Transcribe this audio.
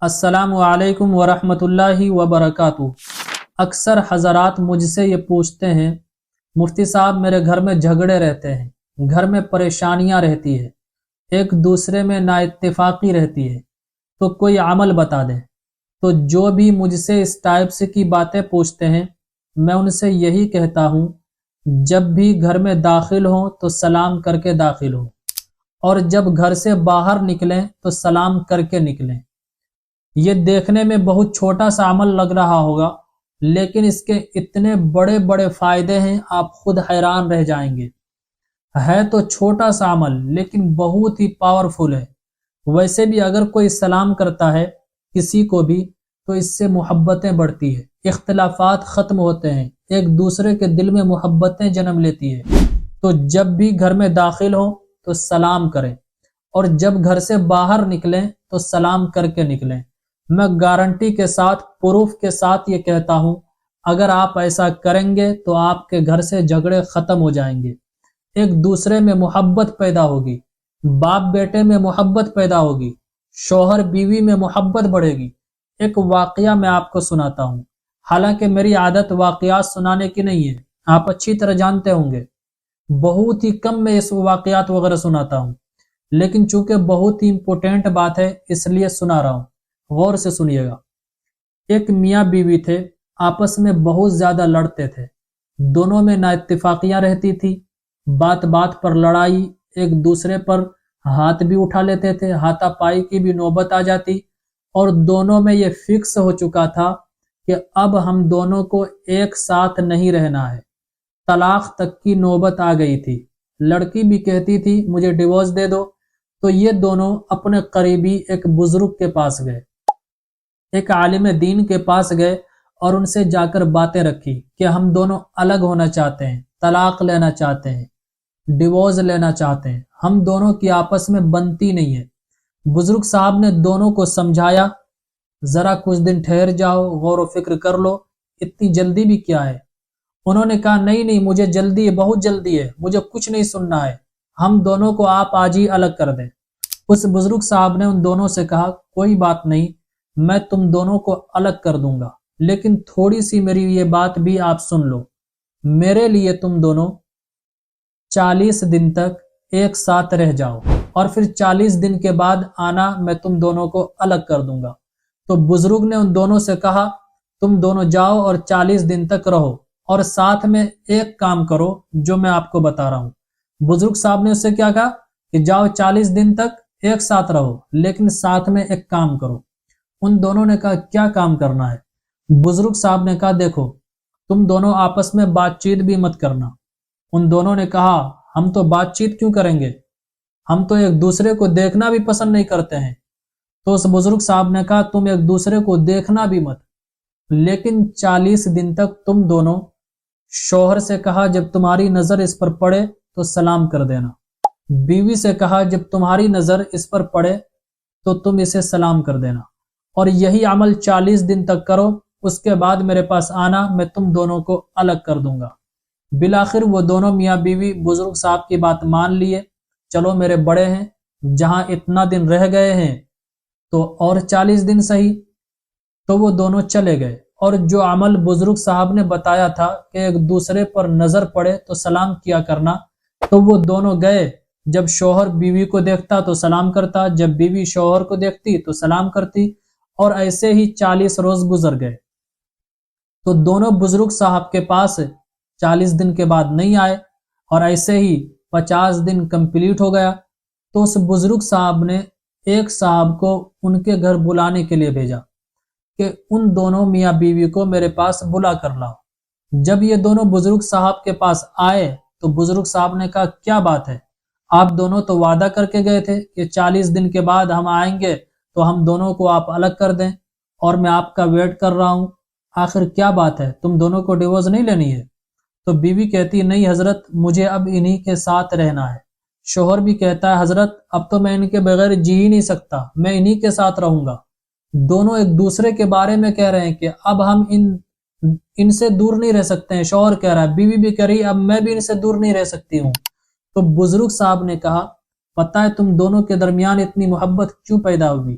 السلام علیکم ورحمۃ اللہ وبرکاتہ۔ اکثر حضرات مجھ سے یہ پوچھتے ہیں مفتی صاحب میرے گھر میں جھگڑے رہتے ہیں، گھر میں پریشانیاں رہتی ہے، ایک دوسرے میں نا اتفاقی رہتی ہے، تو کوئی عمل بتا دیں۔ تو جو بھی مجھ سے اس ٹائپ سے کی باتیں پوچھتے ہیں میں ان سے یہی کہتا ہوں جب بھی گھر میں داخل ہوں تو سلام کر کے داخل ہوں، اور جب گھر سے باہر نکلیں تو سلام کر کے نکلیں۔ یہ دیکھنے میں بہت چھوٹا سا عمل لگ رہا ہوگا لیکن اس کے اتنے بڑے بڑے فائدے ہیں آپ خود حیران رہ جائیں گے۔ ہے تو چھوٹا سا عمل لیکن بہت ہی پاورفل ہے۔ ویسے بھی اگر کوئی سلام کرتا ہے کسی کو بھی تو اس سے محبتیں بڑھتی ہے، اختلافات ختم ہوتے ہیں، ایک دوسرے کے دل میں محبتیں جنم لیتی ہے۔ تو جب بھی گھر میں داخل ہوں تو سلام کریں، اور جب گھر سے باہر نکلیں تو سلام کر کے نکلیں۔ میں گارنٹی کے ساتھ، پروف کے ساتھ یہ کہتا ہوں اگر آپ ایسا کریں گے تو آپ کے گھر سے جھگڑے ختم ہو جائیں گے، ایک دوسرے میں محبت پیدا ہوگی، باپ بیٹے میں محبت پیدا ہوگی، شوہر بیوی میں محبت بڑھے گی۔ ایک واقعہ میں آپ کو سناتا ہوں، حالانکہ میری عادت واقعات سنانے کی نہیں ہے، آپ اچھی طرح جانتے ہوں گے، بہت ہی کم میں اس واقعات وغیرہ سناتا ہوں، لیکن چونکہ بہت ہی امپورٹنٹ بات ہے اس لیے سنا رہا ہوں، غور سے سنیے گا۔ ایک میاں بیوی تھے، آپس میں بہت زیادہ لڑتے تھے، دونوں میں نا اتفاقیاں رہتی تھی، بات بات پر لڑائی، ایک دوسرے پر ہاتھ بھی اٹھا لیتے تھے، ہاتھا پائی کی بھی نوبت آ جاتی، اور دونوں میں یہ فکس ہو چکا تھا کہ اب ہم دونوں کو ایک ساتھ نہیں رہنا ہے۔ طلاق تک کی نوبت آ گئی تھی، لڑکی بھی کہتی تھی مجھے ڈیورس دے دو۔ تو یہ دونوں اپنے قریبی ایک بزرگ کے پاس گئے، ایک عالم دین کے پاس گئے اور ان سے جا کر باتیں رکھی کہ ہم دونوں الگ ہونا چاہتے ہیں، طلاق لینا چاہتے ہیں، ڈیورس لینا چاہتے ہیں، ہم دونوں کی آپس میں بنتی نہیں ہے۔ بزرگ صاحب نے دونوں کو سمجھایا ذرا کچھ دن ٹھہر جاؤ، غور و فکر کر لو، اتنی جلدی بھی کیا ہے۔ انہوں نے کہا نہیں مجھے جلدی ہے، بہت جلدی ہے، مجھے کچھ نہیں سننا ہے، ہم دونوں کو آپ آج ہی الگ کر دیں۔ اس بزرگ صاحب نے ان دونوں سے کہا کوئی بات نہیں، میں تم دونوں کو الگ کر دوں گا، لیکن تھوڑی سی میری یہ بات بھی آپ سن لو، میرے لیے تم دونوں 40 دن تک ایک ساتھ رہ جاؤ، اور پھر 40 دن کے بعد آنا، میں تم دونوں کو الگ کر دوں گا۔ تو بزرگ نے ان دونوں سے کہا تم دونوں جاؤ اور 40 دن تک رہو، اور ساتھ میں ایک کام کرو جو میں آپ کو بتا رہا ہوں۔ بزرگ صاحب نے اس سے کیا کہا کہ جاؤ 40 دن تک ایک ساتھ رہو لیکن ساتھ میں ایک کام کرو۔ ان دونوں نے کہا کیا کام کرنا ہے؟ بزرگ صاحب نے کہا دیکھو تم دونوں آپس میں بات چیت بھی مت کرنا۔ ان دونوں نے کہا ہم تو بات چیت کیوں کریں گے، ہم تو ایک دوسرے کو دیکھنا بھی پسند نہیں کرتے ہیں۔ تو اس بزرگ صاحب نے کہا تم ایک دوسرے کو دیکھنا بھی مت، لیکن 40 دن تک تم دونوں، شوہر سے کہا جب تمہاری نظر اس پر پڑے تو سلام کر دینا، بیوی سے کہا جب تمہاری نظر اس پر پڑے تو تم اسے سلام کر دینا، اور یہی عمل 40 دن تک کرو، اس کے بعد میرے پاس آنا، میں تم دونوں کو الگ کر دوں گا۔ بالآخر وہ دونوں میاں بیوی بزرگ صاحب کی بات مان لیے، چلو میرے بڑے ہیں، جہاں اتنا دن رہ گئے ہیں تو اور 40 دن صحیح۔ تو وہ دونوں چلے گئے، اور جو عمل بزرگ صاحب نے بتایا تھا کہ ایک دوسرے پر نظر پڑے تو سلام کیا کرنا، تو وہ دونوں گئے، جب شوہر بیوی کو دیکھتا تو سلام کرتا، جب بیوی شوہر کو دیکھتی تو سلام کرتی، اور ایسے ہی 40 روز گزر گئے۔ تو دونوں بزرگ صاحب کے پاس 40 دن کے بعد نہیں آئے، اور ایسے ہی 50 دن کمپلیٹ ہو گیا۔ تو اس بزرگ صاحب نے ایک صاحب کو ان کے گھر بلانے کے لیے بھیجا کہ ان دونوں میاں بیوی کو میرے پاس بلا کر لاؤ۔ جب یہ دونوں بزرگ صاحب کے پاس آئے تو بزرگ صاحب نے کہا کیا بات ہے، آپ دونوں تو وعدہ کر کے گئے تھے کہ 40 دن کے بعد ہم آئیں گے تو ہم دونوں کو آپ الگ کر دیں، اور میں آپ کا ویٹ کر رہا ہوں، آخر کیا بات ہے، تم دونوں کو ڈیورس نہیں لینی ہے؟ تو بیوی کہتی نہیں حضرت مجھے اب انہی کے ساتھ رہنا ہے۔ شوہر بھی کہتا ہے حضرت اب تو میں ان کے بغیر جی ہی نہیں سکتا، میں انہی کے ساتھ رہوں گا۔ دونوں ایک دوسرے کے بارے میں کہہ رہے ہیں کہ اب ہم ان سے دور نہیں رہ سکتے ہیں، شوہر کہہ رہا ہے، بیوی بھی کہہ رہی اب میں بھی ان سے دور نہیں رہ سکتی ہوں۔ تو بزرگ صاحب نے کہا پتہ ہے تم دونوں کے درمیان اتنی محبت کیوں پیدا ہوگی؟